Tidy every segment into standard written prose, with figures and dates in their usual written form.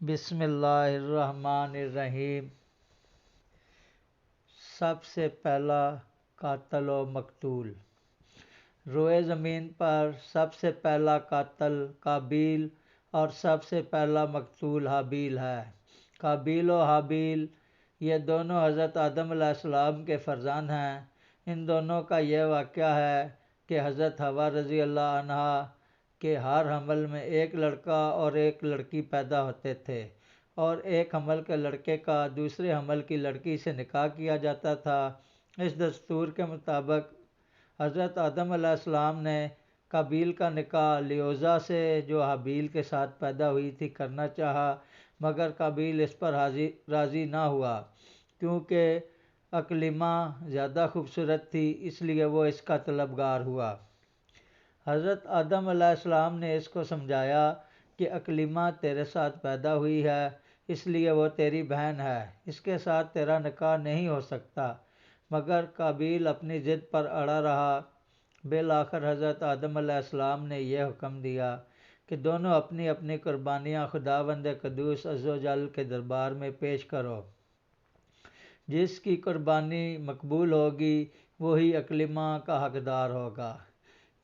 بسم اللہ الرحمن الرحیم۔ سب سے پہلا قاتل و مقتول۔ روئے زمین پر سب سے پہلا قاتل قابیل اور سب سے پہلا مقتول حابیل ہے۔ قابیل و حابیل یہ دونوں حضرت آدم علیہ السلام کے فرزند ہیں۔ ان دونوں کا یہ واقعہ ہے کہ حضرت حوا رضی اللہ عنہا کے ہر حمل میں ایک لڑکا اور ایک لڑکی پیدا ہوتے تھے، اور ایک حمل کے لڑکے کا دوسرے حمل کی لڑکی سے نکاح کیا جاتا تھا۔ اس دستور کے مطابق حضرت آدم علیہ السلام نے قابیل کا نکاح لیوزا سے جو حابیل کے ساتھ پیدا ہوئی تھی کرنا چاہا، مگر قابیل اس پر راضی نہ ہوا کیونکہ اکلیمہ زیادہ خوبصورت تھی، اس لیے وہ اس کا طلبگار ہوا۔ حضرت آدم علیہ السلام نے اس کو سمجھایا کہ اکلیمہ تیرے ساتھ پیدا ہوئی ہے، اس لیے وہ تیری بہن ہے، اس کے ساتھ تیرا نکاح نہیں ہو سکتا، مگر قابیل اپنی ضد پر اڑا رہا۔ بالآخر حضرت آدم علیہ السلام نے یہ حکم دیا کہ دونوں اپنی اپنی قربانیاں خداوند قدوس عز و جل کے دربار میں پیش کرو۔ جس کی قربانی مقبول ہوگی وہی اکلیمہ کا حقدار ہوگا۔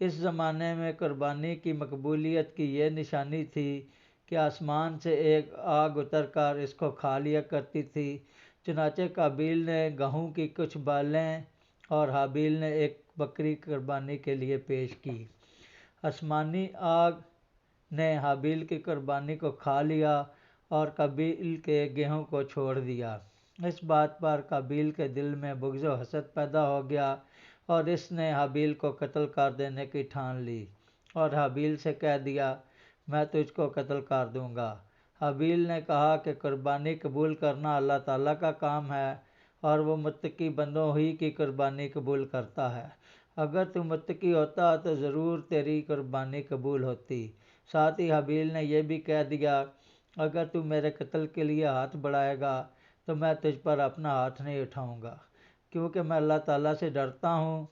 اس زمانے میں قربانی کی مقبولیت کی یہ نشانی تھی کہ آسمان سے ایک آگ اتر کر اس کو کھا لیا کرتی تھی۔ چنانچہ قابیل نے گہوں کی کچھ بالیں اور حابیل نے ایک بکری قربانی کے لیے پیش کی۔ آسمانی آگ نے حابیل کی قربانی کو کھا لیا اور قابیل کے گیہوں کو چھوڑ دیا۔ اس بات پر قابیل کے دل میں بغض و حسد پیدا ہو گیا اور اس نے حابیل کو قتل کر دینے کی ٹھان لی اور حابیل سے کہہ دیا، میں تجھ کو قتل کر دوں گا۔ حابیل نے کہا کہ قربانی قبول کرنا اللہ تعالیٰ کا کام ہے اور وہ متقی بندوں ہی کی قربانی قبول کرتا ہے۔ اگر تو متقی ہوتا تو ضرور تیری قربانی قبول ہوتی۔ ساتھ ہی حابیل نے یہ بھی کہہ دیا، اگر تو میرے قتل کے لیے ہاتھ بڑھائے گا تو میں تجھ پر اپنا ہاتھ نہیں اٹھاؤں گا، کیونکہ میں اللہ تعالیٰ سے ڈرتا ہوں۔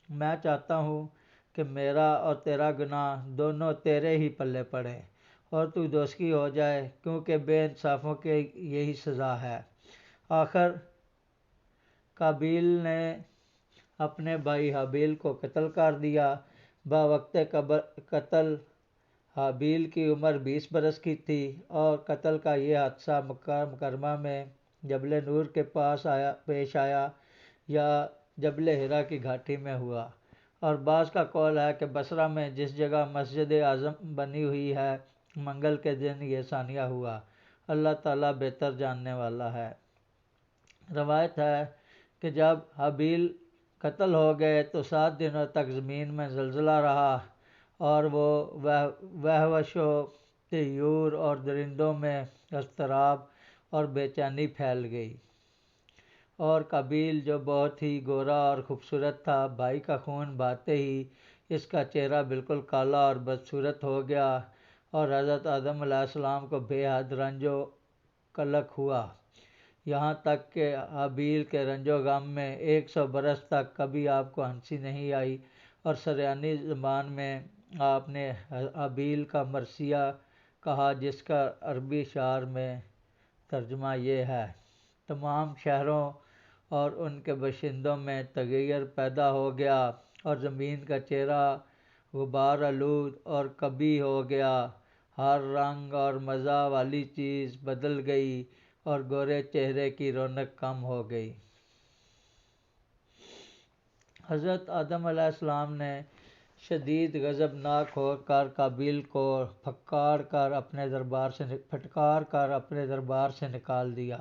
میں چاہتا ہوں کہ میرا اور تیرا گناہ دونوں تیرے ہی پلے پڑے اور تو دوزخی ہو جائے، کیونکہ بے انصافوں کی یہی سزا ہے۔ آخر قابیل نے اپنے بھائی حابیل کو قتل کر دیا۔ بوقت قتل حابیل کی عمر 20 برس کی تھی اور قتل کا یہ حادثہ مکہ مکرمہ میں جبل نور کے پاس پیش آیا یا جبل حرا کی گھاٹی میں ہوا، اور بعض کا قول ہے کہ بصرہ میں جس جگہ مسجد اعظم بنی ہوئی ہے منگل کے دن یہ ثانیہ ہوا۔ اللہ تعالیٰ بہتر جاننے والا ہے۔ روایت ہے کہ جب حابیل قتل ہو گئے تو 7 دنوں تک زمین میں زلزلہ رہا اور وہ وحوش و طیور اور درندوں میں اضطراب اور بے چینی پھیل گئی، اور قابیل جو بہت ہی گورا اور خوبصورت تھا، بھائی کا خون بہاتے ہی اس کا چہرہ بالکل کالا اور بدصورت ہو گیا اور حضرت آدم علیہ السلام کو بے حد رنج و قلق ہوا، یہاں تک کہ حابیل کے رنج و غم میں 100 برس تک کبھی آپ کو ہنسی نہیں آئی، اور سریانی زبان میں آپ نے حابیل کا مرثیہ کہا، جس کا عربی شعر میں ترجمہ یہ ہے، تمام شہروں اور ان کے باشندوں میں تغیر پیدا ہو گیا اور زمین کا چہرہ غبار آلود اور قبیح ہو گیا، ہر رنگ اور مزہ والی چیز بدل گئی اور گورے چہرے کی رونق کم ہو گئی۔ حضرت آدم علیہ السلام نے شدید غضبناک ہو کر قابیل کو پھٹکار کر اپنے دربار سے نکال دیا،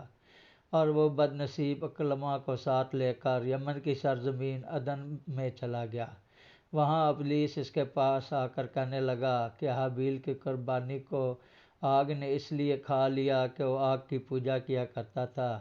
اور وہ بد نصیب اکلیمہ کو ساتھ لے کر یمن کی سرزمین عدن میں چلا گیا۔ وہاں ابلیس اس کے پاس آ کر کہنے لگا کہ حابیل کی قربانی کو آگ نے اس لیے کھا لیا کہ وہ آگ کی پوجا کیا کرتا تھا،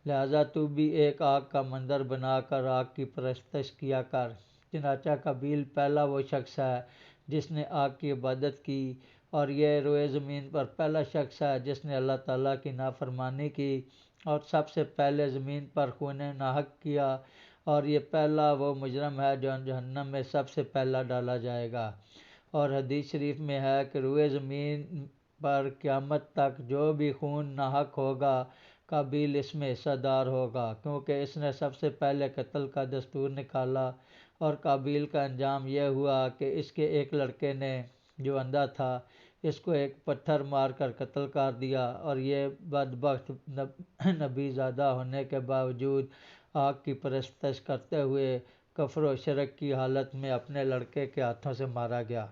لہٰذا تو بھی ایک آگ کا مندر بنا کر آگ کی پرستش کیا کر۔ چنانچہ قابیل پہلا وہ شخص ہے جس نے آگ کی عبادت کی، اور یہ روئے زمین پر پہلا شخص ہے جس نے اللہ تعالیٰ کی نافرمانی کی، اور سب سے پہلے زمین پر خون ناحق کیا، اور یہ پہلا وہ مجرم ہے جو جہنم میں سب سے پہلا ڈالا جائے گا۔ اور حدیث شریف میں ہے کہ روئے زمین پر قیامت تک جو بھی خون ناحق ہوگا قابیل اس میں حصہ دار ہوگا، کیونکہ اس نے سب سے پہلے قتل کا دستور نکالا۔ اور قابیل کا انجام یہ ہوا کہ اس کے ایک لڑکے نے جو اندھا تھا اس کو ایک پتھر مار کر قتل کر دیا، اور یہ بدبخت نبی زادہ ہونے کے باوجود آگ کی پرستش کرتے ہوئے کفر و شرک کی حالت میں اپنے لڑکے کے ہاتھوں سے مارا گیا۔